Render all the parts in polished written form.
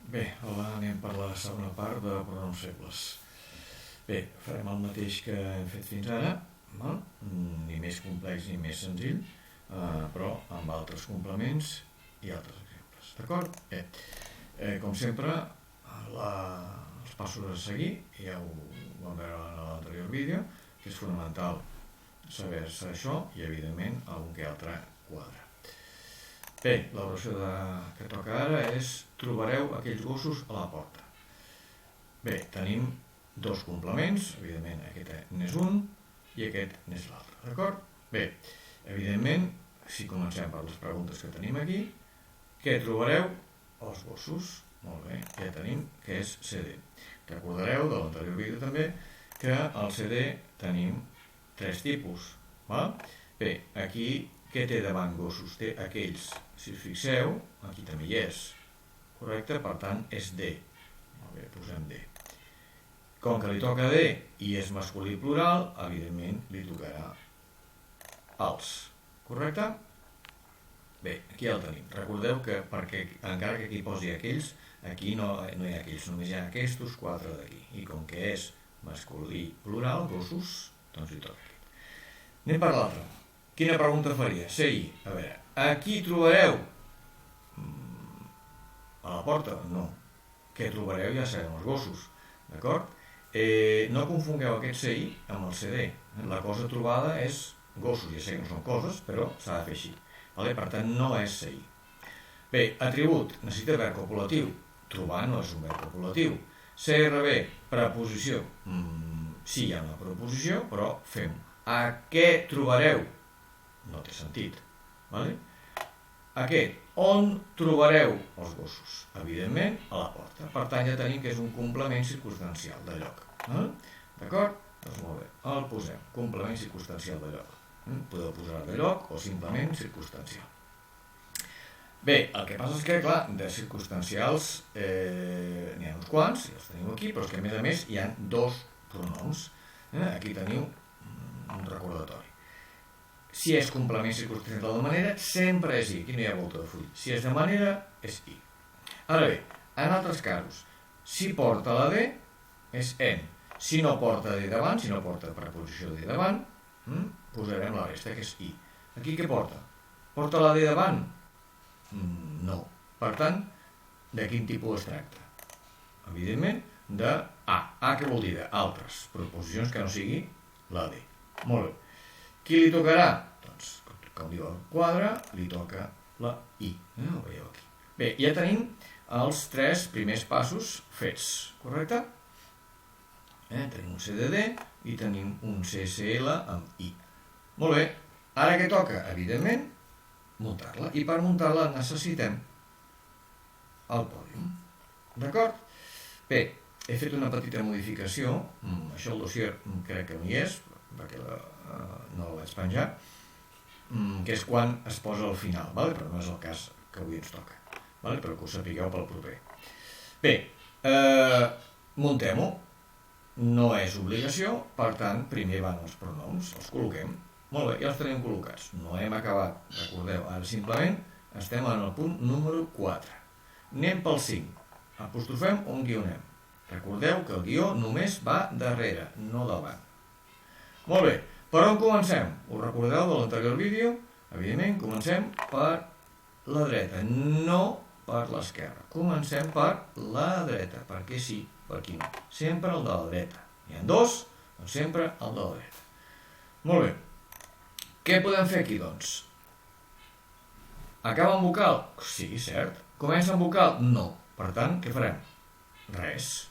Bé, hola, anem per la segona part de pronoms febles. Bé, farem el mateix que hem fet fins ara, ni més complex ni més senzill, però amb altres complements i altres exemples. D'acord? Bé, com sempre, els passos a seguir, ja ho vam veure en l'anterior vídeo, que és fonamental saber-se això i, evidentment, algun que altre quadre. Bé, l'oració que toca ara és trobareu aquells gossos a la porta. Bé, tenim dos complements, evidentment aquest n'és un i aquest n'és l'altre, d'acord? Bé, evidentment, si comencem per les preguntes que tenim aquí, què trobareu? Els gossos. Molt bé, ja tenim que és CD. Recordareu de l'anterior vídeo també que al CD tenim tres tipus. Bé, aquí què té davant gossos? Té aquells, si us fixeu, aquí també hi és, correcte? Per tant, és D. Molt bé, posem D. Com que li toca D i és masculí plural, evidentment li tocarà els, correcte? Bé, aquí el tenim. Recordeu que perquè encara que aquí posi aquells, aquí no hi ha aquells, només hi ha aquests quatre d'aquí. I com que és masculí plural, gossos, doncs li toca aquí. Anem per l'altre. Quina pregunta faria? Sí, a veure, aquí trobareu? A la porta? No. Què trobareu? Ja sabem, els gossos, d'acord? No confongueu aquest CI amb el CD. La cosa trobada és gossos, ja sé que no són coses, però s'ha de fer així. Per tant, no és CI. Bé, atribut, necessita verb copulatiu. Trobar no és un verb copulatiu. CRB, preposició. Sí, hi ha una preposició, però fem. A què trobareu? No té sentit. Aquest, on trobareu els gossos? Evidentment, a la porta. Per tant, ja tenim que és un complement circumstancial de lloc. D'acord? Doncs molt bé, el posem. Complement circumstancial de lloc. Podeu posar de lloc o simplement circumstancial. Bé, el que passa és que, clar, de circumstancials n'hi ha uns quants, ja els teniu aquí, però és que a més hi ha dos pronoms. Aquí teniu un recordatori. Si és complement circumstancial de manera, sempre és i. Aquí no hi ha volta de full. Si és de manera, és i. Ara bé, en altres casos, si porta la D, és en. Si no porta D davant, si no porta preposició D davant, posarem la resta, que és i. Aquí què porta? Porta la D davant? No. Per tant, de quin tipus es tracta? Evidentment, de A. A què vol dir? D'altres proposicions que no sigui la D. Molt bé. Qui li tocarà? Doncs, com diu el quadre, li toca la I. Ho veieu aquí. Bé, ja tenim els tres primers passos fets, correcte? Tenim un CDD i tenim un CCL amb I. Molt bé, ara què toca? Evidentment, muntar-la. I per muntar-la necessitem el pòdium. D'acord? Bé, he fet una petita modificació. Això el dossier crec que no hi és, perquè no el vaig penjar, que és quan es posa al final, però no és el cas que avui ens toca, però que ho sapigueu pel proper. Bé, muntem-ho, no és obligació, per tant, primer van els pronoms, els col·loquem. Molt bé, ja els tenim col·locats, no hem acabat, recordeu, ara simplement estem en el punt número 4. Anem pel 5, apostrofem on guionem. Recordeu que el guió només va darrere, no davant. Molt bé, per on comencem? Us recordeu de l'anterior vídeo? Evidentment, comencem per la dreta, no per l'esquerra. Comencem per la dreta, perquè sí, per aquí no. Sempre el de la dreta. N'hi ha dos, doncs sempre el de la dreta. Molt bé. Què podem fer aquí, doncs? Acaba amb vocal? Sí, cert. Comença amb vocal? No. Per tant, què farem? Res.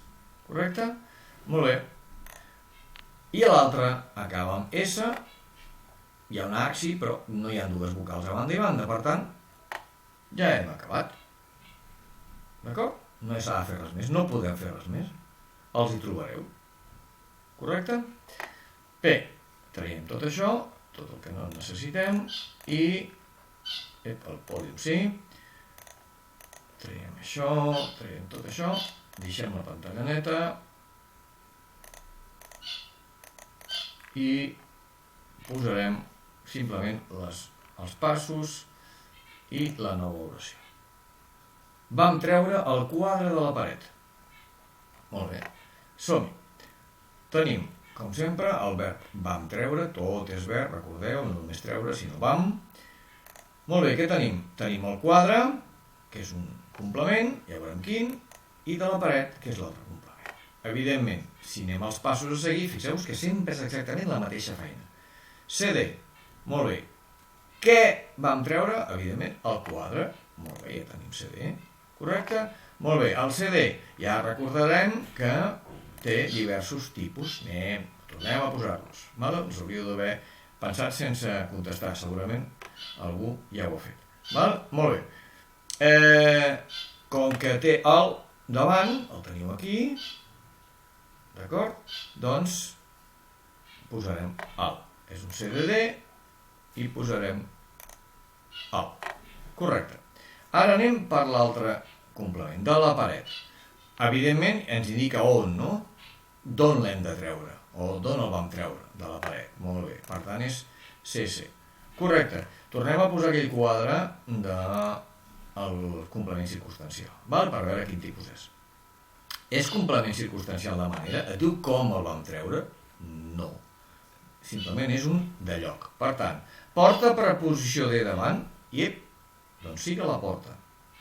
Correcte? Molt bé. I l'altre acaba amb S, hi ha un H, però no hi ha dues vocals a banda i banda, per tant, ja hem acabat. D'acord? No s'ha de fer res més, no podem fer res més. Els hi trobareu. Correcte? Bé, traiem tot això, tot el que no necessitem, i el pòdium sí. Traiem això, traiem tot això, deixem la pantalla neta, i posarem simplement els passos i la nova oració. Vam treure el quadre de la paret. Molt bé. Som-hi. Tenim, com sempre, el verb vam treure, tot és verb, recordeu, no només treure, sinó vam. Molt bé, què tenim? Tenim el quadre, que és un complement, ja veurem quin, i de la paret, que és l'altre complement. Evidentment, si anem als passos a seguir, fixeu-vos que sempre és exactament la mateixa feina. CD, molt bé. Què vam treure? Evidentment, el quadre. Molt bé, ja tenim CD. Correcte? Molt bé, el CD ja recordarem que té diversos tipus. Tornem a posar-los. Us hauríeu d'haver pensat sense contestar, segurament algú ja ho ha fet. Molt bé. Com que té el davant, el teniu aquí, d'acord? Doncs posarem el. És un CDD i posarem el. Correcte. Ara anem per l'altre complement, de la paret. Evidentment ens indica on, no? D'on l'hem de treure, o d'on el vam treure, de la paret. Molt bé, per tant és CC. Correcte. Tornem a posar aquell quadre del complement circumstancial, per veure quin tipus és. És complement circumstancial de manera? Et diu com el vam treure? No. Simplement és un de lloc. Per tant, porta preposició de davant? Doncs sí que la porta.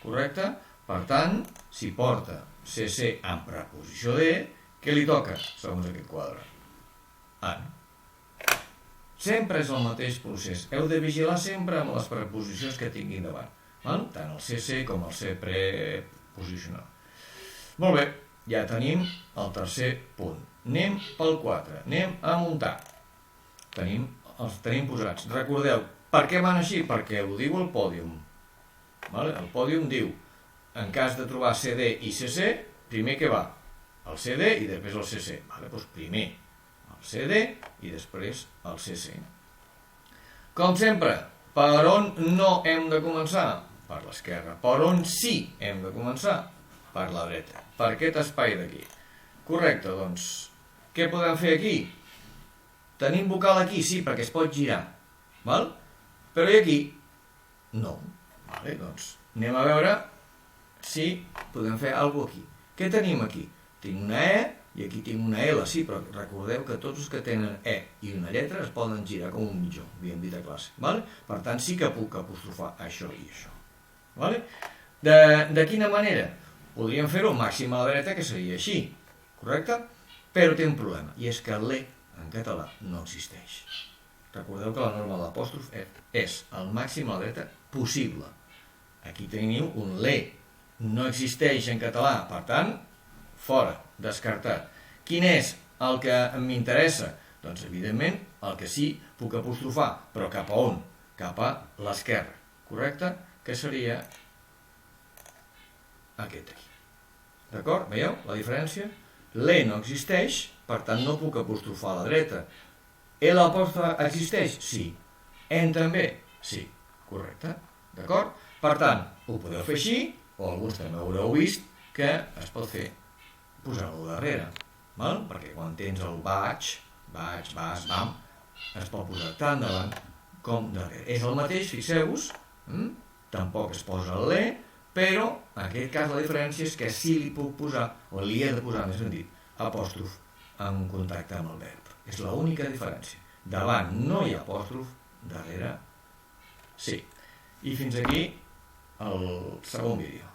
Correcte? Per tant, si porta CC en preposició de, què li toca, segons aquest quadre? En. Sempre és el mateix procés. Heu de vigilar sempre amb les preposicions que tinguin davant. Tant el CC com el C preposicional. Molt bé, ja tenim el tercer punt. Anem pel 4. Anem a muntar. Els tenim posats. Recordeu, per què van així? Perquè ho diu el pòdium. El pòdium diu, en cas de trobar CD i CC, primer què va? El CD i després el CC. Doncs primer el CD i després el CC. Com sempre, per on no hem de començar? Per l'esquerra. Per on sí hem de començar? Per la dreta. Per aquest espai d'aquí. Correcte, doncs, què podem fer aquí? Tenim vocal aquí, sí, perquè es pot girar. Però i aquí? No. Doncs anem a veure si podem fer alguna cosa aquí. Què tenim aquí? Tinc una E i aquí tinc una L, sí, però recordeu que tots els que tenen E i una lletra es poden girar com un mitjó, havíem dit a classe. Per tant, sí que puc apostrofar això i això. De quina manera? Podríem fer-ho màxim a la dreta, que seria així, correcte? Però té un problema, i és que l'E en català no existeix. Recordeu que la norma de l'apòstrof és el màxim a la dreta possible. Aquí teniu un l'E. No existeix en català, per tant, fora, descartat. Quin és el que m'interessa? Doncs, evidentment, el que sí puc apostrofar, però cap a on? Cap a l'esquerra, correcte? Que seria aquest aquí. D'acord? Veieu la diferència? L'E no existeix, per tant, no puc apostrofar a la dreta. L'apòstrof existeix? Sí. En també? Sí. Correcte. D'acord? Per tant, ho podeu fer així, o alguns també haureu vist que es pot fer posant-lo darrere. Perquè quan tens el vaig, vas, vam, es pot posar tant davant com darrere. És el mateix, fixeu-vos, tampoc es posa l'E, però en aquest cas la diferència és que sí li puc posar, o li he de posar, més ben dit, apòstrof en contacte amb el verb. És l'única diferència. Davant no hi ha apòstrof, darrere sí. I fins aquí el segon vídeo.